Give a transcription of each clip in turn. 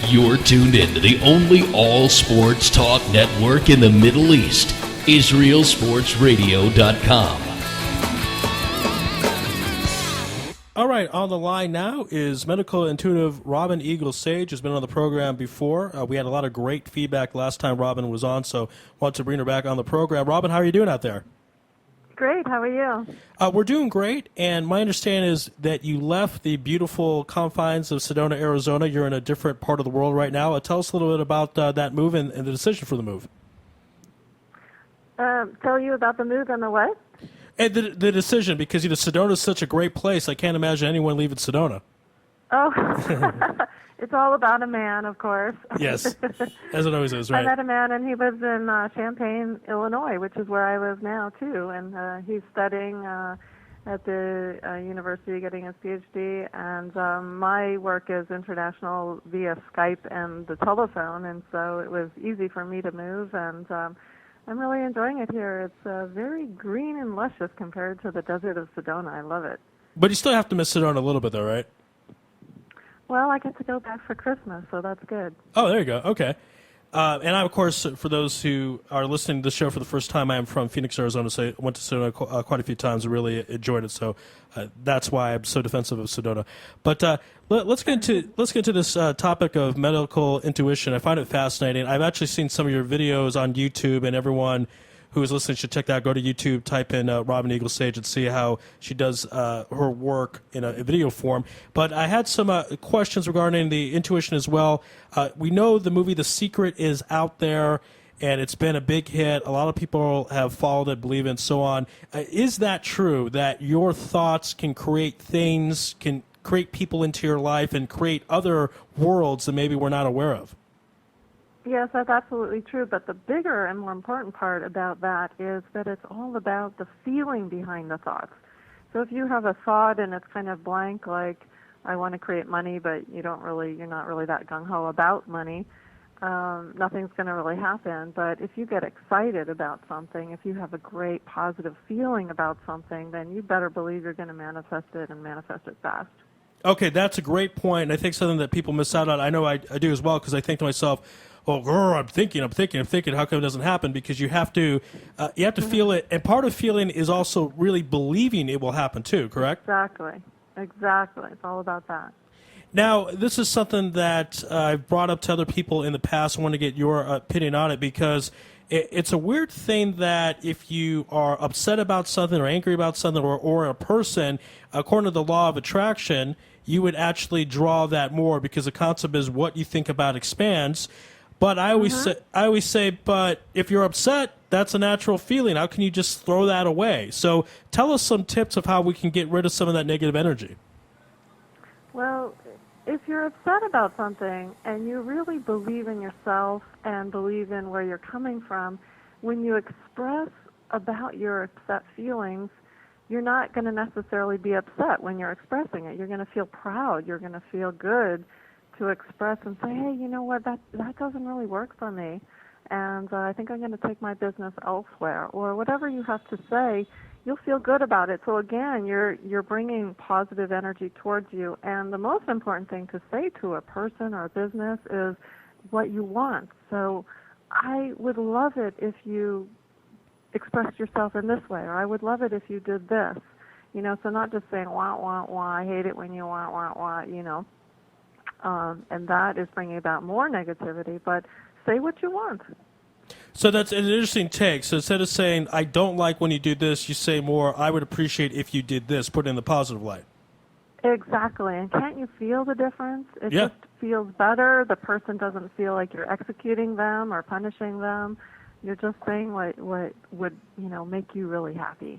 You're tuned in to the only all sports talk network in the Middle East, IsraelSportsRadio.com. All right, on the line now is medical intuitive Robin Eagle Sage, who's been on the program before. We had a lot of great feedback last time Robin was on, so want to bring her back on the program. Robin, how are you doing out there? Great. How are you? We're doing great, and my understanding is that you left the beautiful confines of Sedona, Arizona. You're in a different part of the world right now. Tell us a little bit about that move and the decision for the move. Tell you about the move and the what? And the decision, because Sedona is such a great place. I can't imagine anyone leaving Sedona. Oh, it's all about a man, of course. Yes, as it always is, right? I met a man, and he lives in Champaign, Illinois, which is where I live now, too. And he's studying at the university, getting his PhD. And my work is international via Skype and the telephone, and so it was easy for me to move. And I'm really enjoying it here. It's very green and luscious compared to the desert of Sedona. I love it. But you still have to miss Sedona a little bit, though, right? Well, I get to go back for Christmas, so that's good. Oh, there you go. Okay. And I, of course, for those who are listening to the show for the first time, I am from Phoenix, Arizona, so I went to Sedona quite a few times and really enjoyed it. So that's why I'm so defensive of Sedona. But let's get into this topic of medical intuition. I find it fascinating. I've actually seen some of your videos on YouTube, and everyone who is listening should check that out. Go to YouTube, type in Robin Eagle Sage, and see how she does her work in a video form. But I had some questions regarding the intuition as well. We know the movie The Secret is out there, and it's been a big hit. A lot of people have followed it, believe it, and so on. Is that true, that your thoughts can create things, can create people into your life, and create other worlds that maybe we're not aware of? Yes, that's absolutely true, but the bigger and more important part about that is that it's all about the feeling behind the thoughts. So if you have a thought and it's kind of blank, like, I want to create money, but you're not really that gung-ho about money, nothing's going to really happen. But if you get excited about something, if you have a great positive feeling about something, then you better believe you're going to manifest it and manifest it fast. Okay, that's a great point, and I think something that people miss out on. I know I do as well, because I think to myself, oh, girl, I'm thinking. How come it doesn't happen? Because you have to feel it, and part of feeling is also really believing it will happen too. Correct? Exactly. It's all about that. Now, this is something that I've brought up to other people in the past. I want to get your opinion on it, because it's a weird thing that if you are upset about something or angry about something or a person, according to the law of attraction, you would actually draw that more, because the concept is what you think about expands. But I always say, but if you're upset, that's a natural feeling. How can you just throw that away? So tell us some tips of how we can get rid of some of that negative energy. Well, if you're upset about something and you really believe in yourself and believe in where you're coming from, when you express about your upset feelings, you're not going to necessarily be upset when you're expressing it. You're going to feel proud. You're going to feel good to express and say, hey, you know what, that doesn't really work for me, and I think I'm going to take my business elsewhere, or whatever you have to say, you'll feel good about it. So again, you're bringing positive energy towards you, and the most important thing to say to a person or a business is what you want. So I would love it if you expressed yourself in this way, or I would love it if you did this, so not just saying, wah, wah, wah, I hate it when you wah, wah, wah, and that is bringing about more negativity, but say what you want. So that's an interesting take. So instead of saying, I don't like when you do this, you say more, I would appreciate if you did this, put it in the positive light. Exactly. And can't you feel the difference? It Yeah. just feels better. The person doesn't feel like you're executing them or punishing them. You're just saying what would, make you really happy.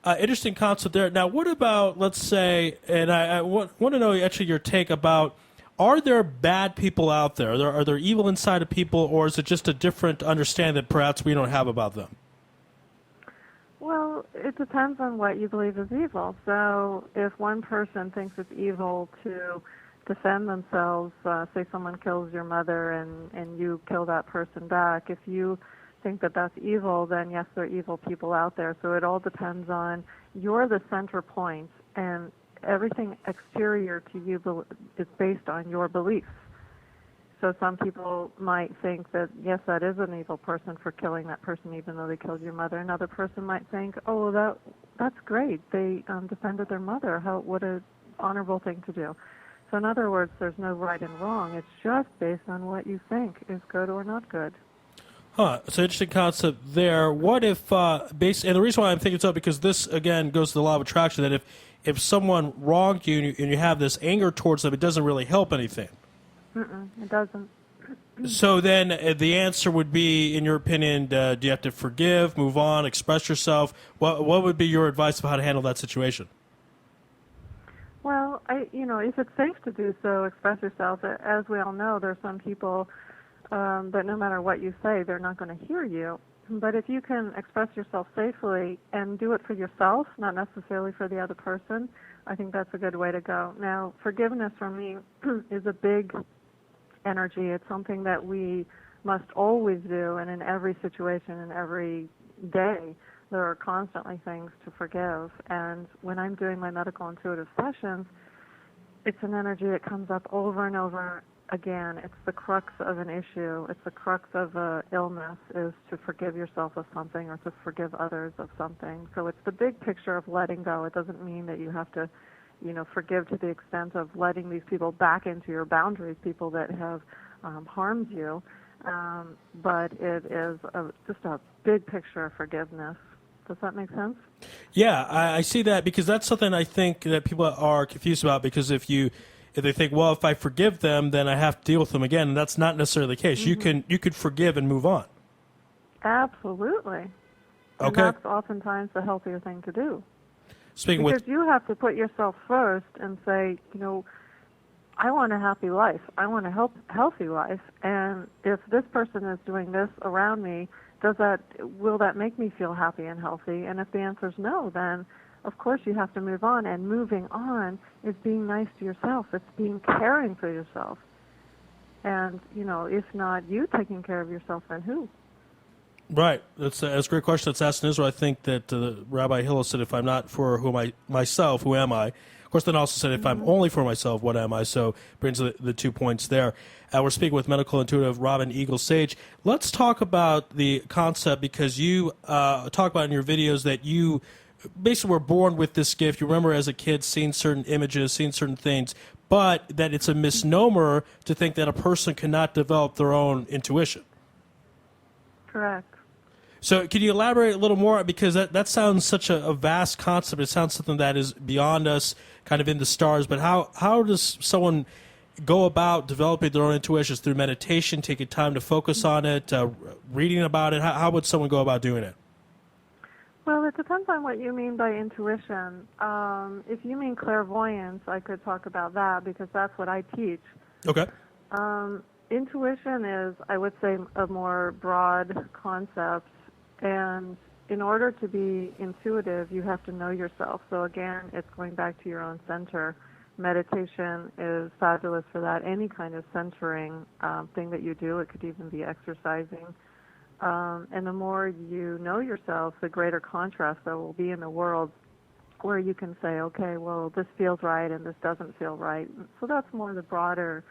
Interesting concept there. Now, what about, let's say, and I want to know actually your take about, are there bad people out there? Are there evil inside of people, or is it just a different understanding that perhaps we don't have about them? Well, it depends on what you believe is evil. So if one person thinks it's evil to defend themselves, say someone kills your mother and you kill that person back, if you think that that's evil, then yes, there are evil people out there. So it all depends on, you're the center point, and everything exterior to you is based on your beliefs. So some people might think that, yes, that is an evil person for killing that person even though they killed your mother. Another person might think, oh, well, that's great. They defended their mother. What a honorable thing to do. So in other words, there's no right and wrong. It's just based on what you think is good or not good. Huh. It's an interesting concept there. What if, and the reason why I'm thinking so, because this, again, goes to the law of attraction, that if someone wronged you and you have this anger towards them, it doesn't really help anything. It doesn't. So then the answer would be, in your opinion, do you have to forgive, move on, express yourself? What would be your advice of how to handle that situation? Well, if it's safe to do so, express yourself. As we all know, there are some people that no matter what you say, they're not going to hear you. But if you can express yourself safely and do it for yourself, not necessarily for the other person, I think that's a good way to go. Now, forgiveness for me is a big energy. It's something that we must always do, and in every situation, in every day, there are constantly things to forgive. And when I'm doing my medical intuitive sessions, it's an energy that comes up over and over again. It's the crux of an issue. It's the crux of an illness, is to forgive yourself of something or to forgive others of something. So it's the big picture of letting go. It doesn't mean that you have to, forgive to the extent of letting these people back into your boundaries, people that have harmed you. But it is just a big picture of forgiveness. Does that make sense? Yeah, I see that, because that's something I think that people are confused about, because if they think, well, if I forgive them, then I have to deal with them again, and that's not necessarily the case. Mm-hmm. You could forgive and move on. Absolutely. Okay. And that's oftentimes the healthier thing to do. Because you have to put yourself first and say, I want a happy life. I want a healthy life. And if this person is doing this around me, will that make me feel happy and healthy? And if the answer is no, then of course you have to move on. And moving on is being nice to yourself. It's being caring for yourself. And, if not you taking care of yourself, then who? Right. That's a great question that's asked in Israel. I think that Rabbi Hillel said, if I'm not for myself, who am I? Of course, then also said, if I'm only for myself, what am I? So brings the 2 points there. We're speaking with medical intuitive Robin Eagle Sage. Let's talk about the concept, because you talk about in your videos that you basically were born with this gift. You remember as a kid seeing certain images, seeing certain things, but that it's a misnomer to think that a person cannot develop their own intuition. Correct. So can you elaborate a little more? Because that sounds such a vast concept. It sounds something that is beyond us, kind of in the stars. But how does someone go about developing their own intuitions? Through meditation, taking time to focus on it, reading about it? How would someone go about doing it? Well, it depends on what you mean by intuition. If you mean clairvoyance, I could talk about that, because that's what I teach. Okay. Intuition is, I would say, a more broad concept. And in order to be intuitive, you have to know yourself. So again, it's going back to your own center. Meditation is fabulous for that. Any kind of centering thing that you do, it could even be exercising. And the more you know yourself, the greater contrast there will be in the world, where you can say, okay, well, this feels right and this doesn't feel right. So that's more the broader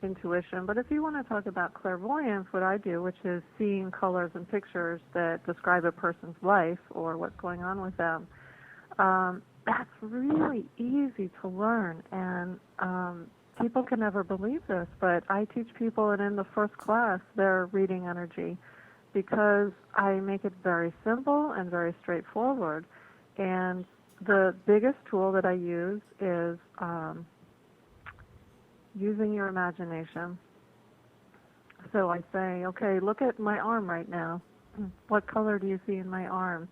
intuition. But if you want to talk about clairvoyance, what I do, which is seeing colors and pictures that describe a person's life or what's going on with them, that's really easy to learn. And people can never believe this, but I teach people, and in the first class, they're reading energy, because I make it very simple and very straightforward. And the biggest tool that I use is using your imagination. So I say, okay, look at my arm right now. What color do you see in my arm?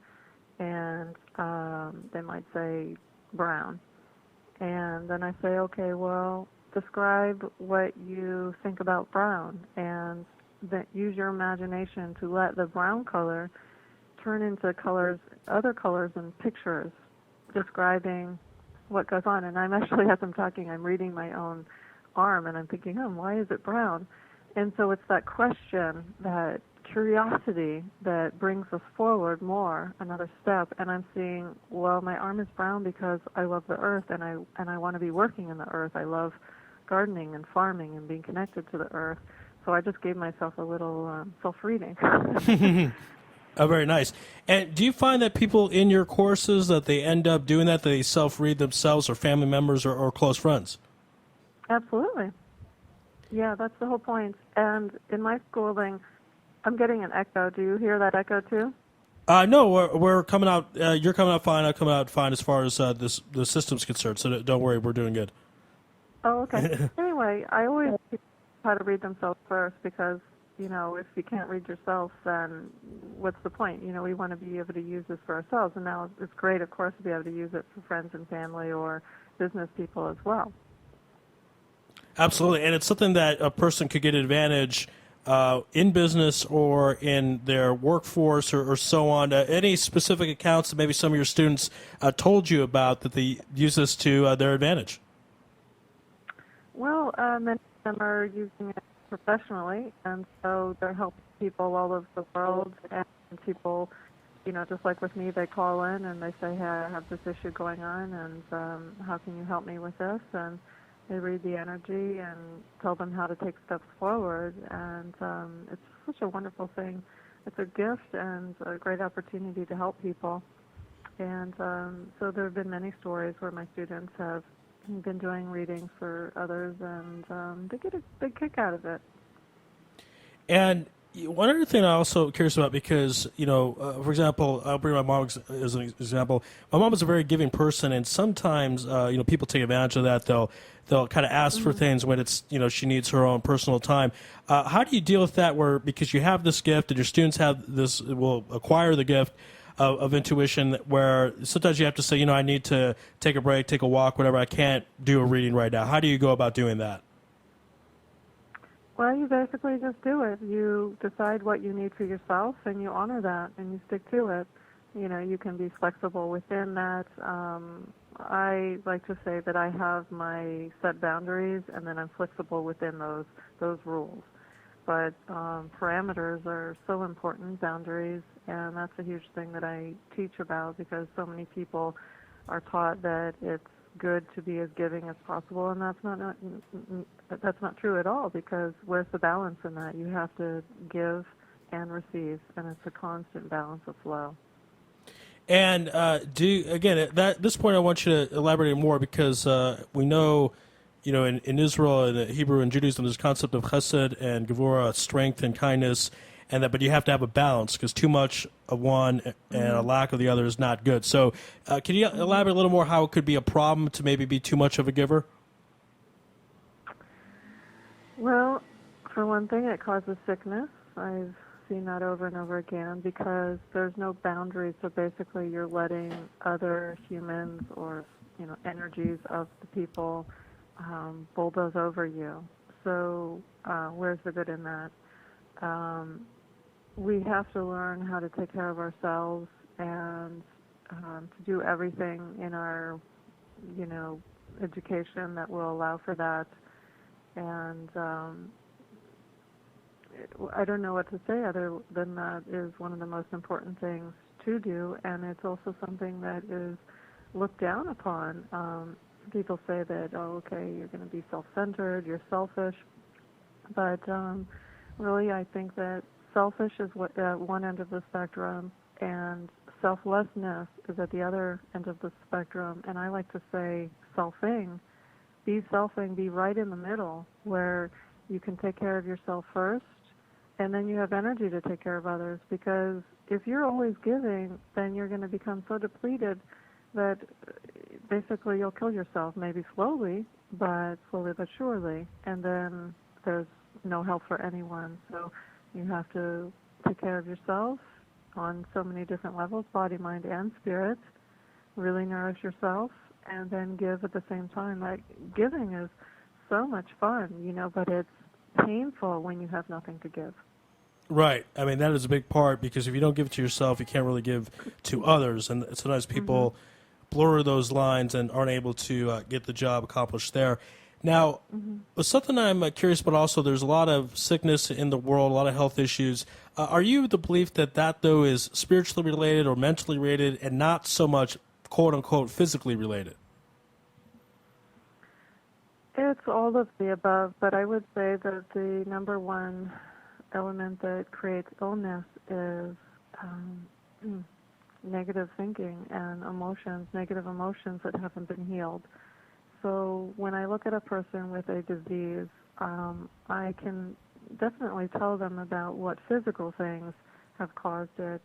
And they might say brown. And then I say, okay, well, describe what you think about brown. And then use your imagination to let the brown color turn into colors, other colors and pictures describing what goes on. And I'm actually, as I'm talking, I'm reading my own arm, and I'm thinking, why is it brown? And so it's that question, that curiosity, that brings us forward more, another step. And I'm seeing, well, my arm is brown because I love the earth, and I want to be working in the earth. I love gardening and farming and being connected to the earth. So I just gave myself a little self-reading. Oh, very nice. And do you find that people in your courses that they end up doing that they self-read themselves, or family members, or close friends? Absolutely. Yeah, that's the whole point. And in my schooling, I'm getting an echo. Do you hear that echo too? No, we're coming out. You're coming out fine. I'm coming out fine as far as the system's concerned. So don't worry, we're doing good. Oh, okay. Anyway, I always teach how to read themselves first because, if you can't read yourself, then what's the point? We want to be able to use this for ourselves. And now it's great, of course, to be able to use it for friends and family or business people as well. Absolutely, and it's something that a person could get advantage in business or in their workforce or so on. Any specific accounts that maybe some of your students told you about that they use this to their advantage? Well, many of them are using it professionally, and so they're helping people all over the world. And people, just like with me, they call in and they say, "Hey, I have this issue going on, and how can you help me with this?" And they read the energy and tell them how to take steps forward, and it's such a wonderful thing. It's a gift and a great opportunity to help people. And so there have been many stories where my students have been doing readings for others, and they get a big kick out of it. And one other thing I'm also curious about, because, for example, I'll bring my mom as an example. My mom is a very giving person, and sometimes, people take advantage of that. They'll kind of ask for things when it's, she needs her own personal time. How do you deal with that because you have this gift and your students will acquire the gift of intuition, where sometimes you have to say, I need to take a break, take a walk, whatever. I can't do a reading right now. How do you go about doing that? Well, you basically just do it. You decide what you need for yourself, and you honor that, and you stick to it. You can be flexible within that. I like to say that I have my set boundaries, and then I'm flexible within those rules. But parameters are so important, boundaries, and that's a huge thing that I teach about, because so many people are taught that it's good to be as giving as possible, and that's not true at all, because where's the balance in that? You have to give and receive, and it's a constant balance of flow. And at this point, I want you to elaborate more, because we know, in Israel and Hebrew and Judaism, there's a concept of chesed and gevurah, strength and kindness, but you have to have a balance, because too much of one and a lack of the other is not good. So can you elaborate a little more how it could be a problem to maybe be too much of a giver? Well, for one thing, it causes sickness. I've seen that over and over again, because there's no boundaries. So basically you're letting other humans or energies of the people bulldoze over you. So where's the good in that? We have to learn how to take care of ourselves and to do everything in our, education that will allow for that. And I don't know what to say other than that is one of the most important things to do, and it's also something that is looked down upon. People say that, oh, okay, you're going to be self-centered, you're selfish, but really I think that selfish is at one end of the spectrum, and selflessness is at the other end of the spectrum, and I like to say selfing. Be selfing, be right in the middle, where you can take care of yourself first, and then you have energy to take care of others. Because if you're always giving, then you're going to become so depleted that basically you'll kill yourself, maybe slowly but surely, and then there's no help for anyone. So you have to take care of yourself on so many different levels, body, mind, and spirit. Really nourish yourself, and then give at the same time. Like, giving is so much fun, but it's painful when you have nothing to give. Right. I mean, that is a big part, because if you don't give it to yourself, you can't really give to others. And sometimes people blur those lines and aren't able to get the job accomplished there. Now, something I'm curious about also, there's a lot of sickness in the world, a lot of health issues. Are you the belief that though, is spiritually related or mentally related, and not so much, quote-unquote, physically related? It's all of the above, but I would say that the number one element that creates illness is negative thinking and emotions, negative emotions that haven't been healed. So when I look at a person with a disease, I can definitely tell them about what physical things have caused it.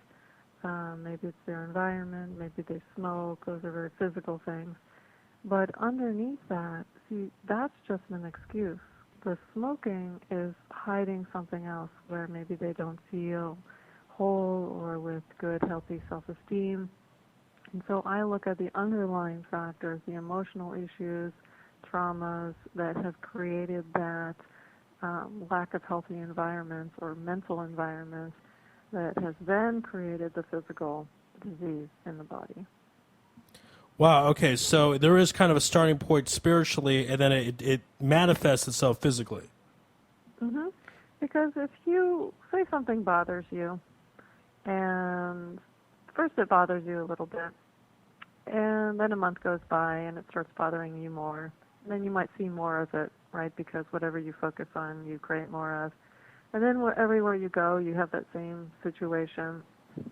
Maybe it's their environment, maybe they smoke, those are very physical things. But underneath that, see, that's just an excuse. The smoking is hiding something else where maybe they don't feel whole or with good, healthy self-esteem. And so I look at the underlying factors, the emotional issues, traumas that have created that lack of healthy environments or mental environments that has then created the physical disease in the body. Wow, okay, so there is kind of a starting point spiritually, and then it manifests itself physically. Mm-hmm. Because if you say something bothers you, and first it bothers you a little bit, and then a month goes by and it starts bothering you more, and then you might see more of it, right? Because whatever you focus on, you create more of. And then everywhere you go, you have that same situation,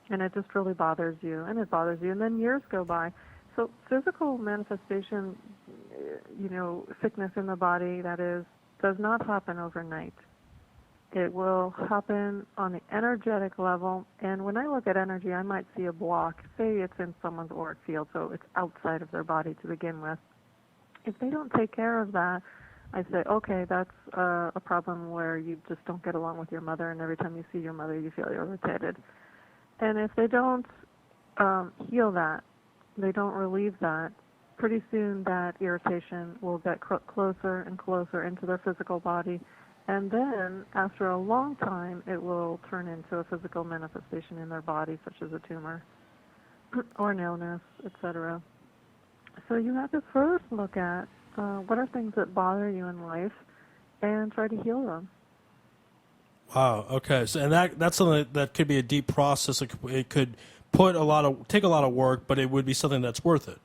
and it just really bothers you, and it bothers you, and then years go by. So physical manifestation, sickness in the body, that is, does not happen overnight. It will happen on the energetic level, and when I look at energy, I might see a block. Say it's in someone's auric field, so it's outside of their body to begin with. If they don't take care of that, I say, okay, that's a problem where you just don't get along with your mother, and every time you see your mother, you feel irritated. And if they don't heal that, they don't relieve that, pretty soon that irritation will get closer and closer into their physical body. And then, after a long time, it will turn into a physical manifestation in their body, such as a tumor or an illness, etc. So you have to first look at what are things that bother you in life and try to heal them. Wow, okay, so and that's something that could be a deep process. It could take a lot of work, but it would be something that's worth it.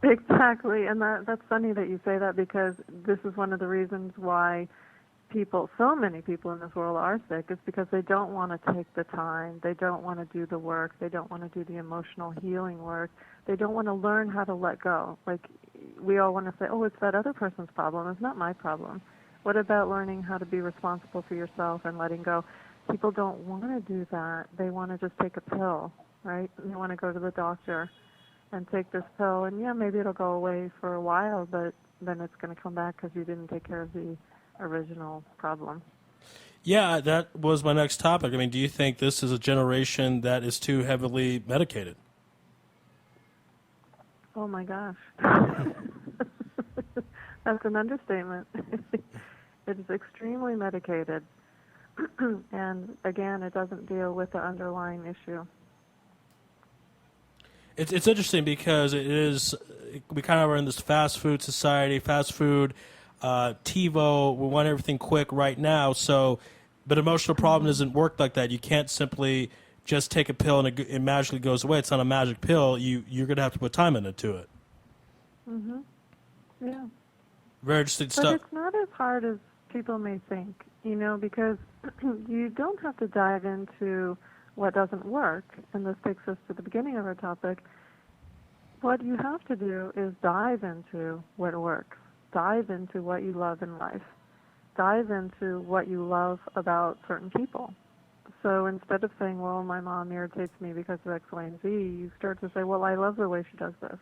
Exactly, and that's funny that you say that, because this is one of the reasons why so many people in this world are sick, is because they don't want to take the time, they don't want to do the work, they don't want to do the emotional healing work, they don't want to learn how to let go. Like, we all want to say, oh, it's that other person's problem, it's not my problem. What about learning how to be responsible for yourself and letting go? People don't want to do that. They want to just take a pill, right? They want to go to the doctor and take this pill, and yeah, maybe it'll go away for a while, but then it's going to come back because you didn't take care of the original problem. Yeah, that was my next topic. I mean, do you think this is a generation that is too heavily medicated? Oh my gosh. That's an understatement. It is extremely medicated. And again, it doesn't deal with the underlying issue. It's interesting because we kind of are in this fast food society, fast food, TiVo, we want everything quick right now. So, but emotional problem doesn't work like that. You can't simply just take a pill and it magically goes away. It's not a magic pill. You're going to have to put time into it. Mhm. Yeah. Very interesting But stuff. it's not as hard as people may think, because you don't have to dive into what doesn't work, and this takes us to the beginning of our topic. What you have to do is dive into what works. Dive into what you love in life. Dive into what you love about certain people. So instead of saying, well, my mom irritates me because of X, Y, and Z, you start to say, well, I love the way she does this.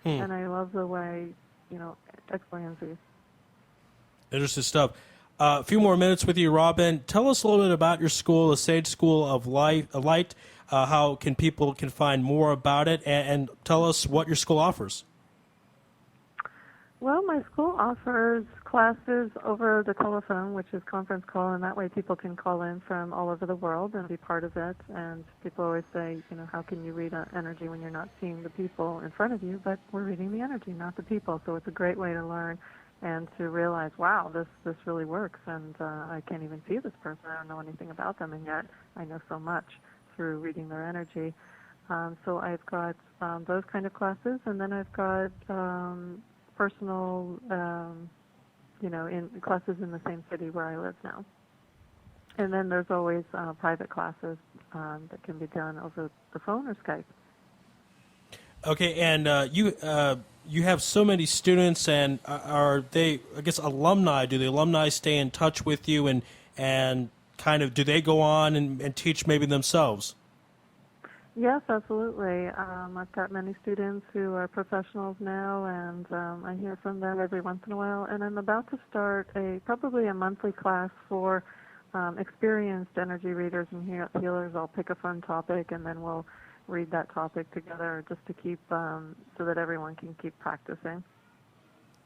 And I love the way, X, Y, and Z. Interesting stuff. A few more minutes with you, Robin. Tell us a little bit about your school, the Sage School of Light. How can people find more about it, and tell us what your school offers. Well, my school offers classes over the telephone, which is conference call, and that way people can call in from all over the world and be part of it. And people always say, how can you read energy when you're not seeing the people in front of you? But we're reading the energy, not the people. So it's a great way to learn and to realize, wow, this really works, and I can't even see this person. I don't know anything about them, and yet I know so much through reading their energy. So I've got those kind of classes, and then I've got personal in classes in the same city where I live now. And then there's always private classes that can be done over the phone or Skype. Okay, and you have so many students, and are they, I guess, alumni? Do the alumni stay in touch with you, and kind of do they go on and teach maybe themselves? Yes, absolutely. I've got many students who are professionals now, and I hear from them every once in a while. And I'm about to start probably a monthly class for experienced energy readers and healers. I'll pick a fun topic, and then we'll read that topic together just to keep so that everyone can keep practicing.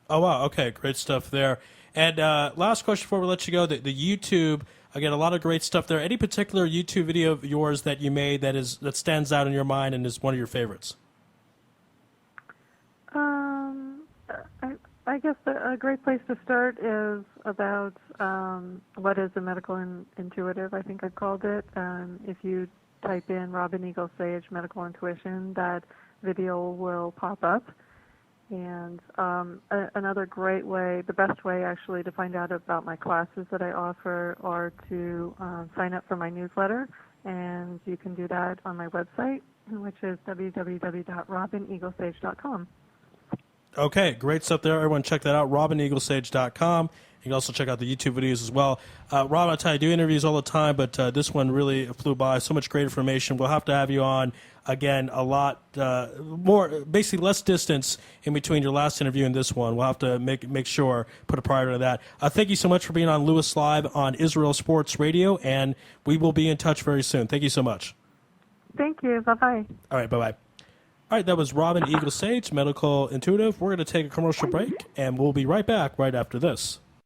Oh, wow. Okay, great stuff there. And last question before we let you go, the YouTube, again, a lot of great stuff there. Any particular YouTube video of yours that you made that stands out in your mind and is one of your favorites? I guess a great place to start is about what is a medical intuitive, I think I've called it. If you type in Robin Eagle Sage Medical Intuition, that video will pop up. And another great way, the best way actually to find out about my classes that I offer are to sign up for my newsletter, and you can do that on my website, which is www.robineaglesage.com. Okay, great stuff there. Everyone check that out, robineaglesage.com. You can also check out the YouTube videos as well. Rob, I tell you, I do interviews all the time, but this one really flew by. So much great information. We'll have to have you on again a lot more, basically less distance in between your last interview and this one. We'll have to make sure, put a priority to that. Thank you so much for being on Lewis Live on Israel Sports Radio, and we will be in touch very soon. Thank you so much. Thank you. Bye-bye. All right, bye-bye. All right, that was Robin Eagle Sage, Medical Intuitive. We're going to take a commercial break, and we'll be right back right after this.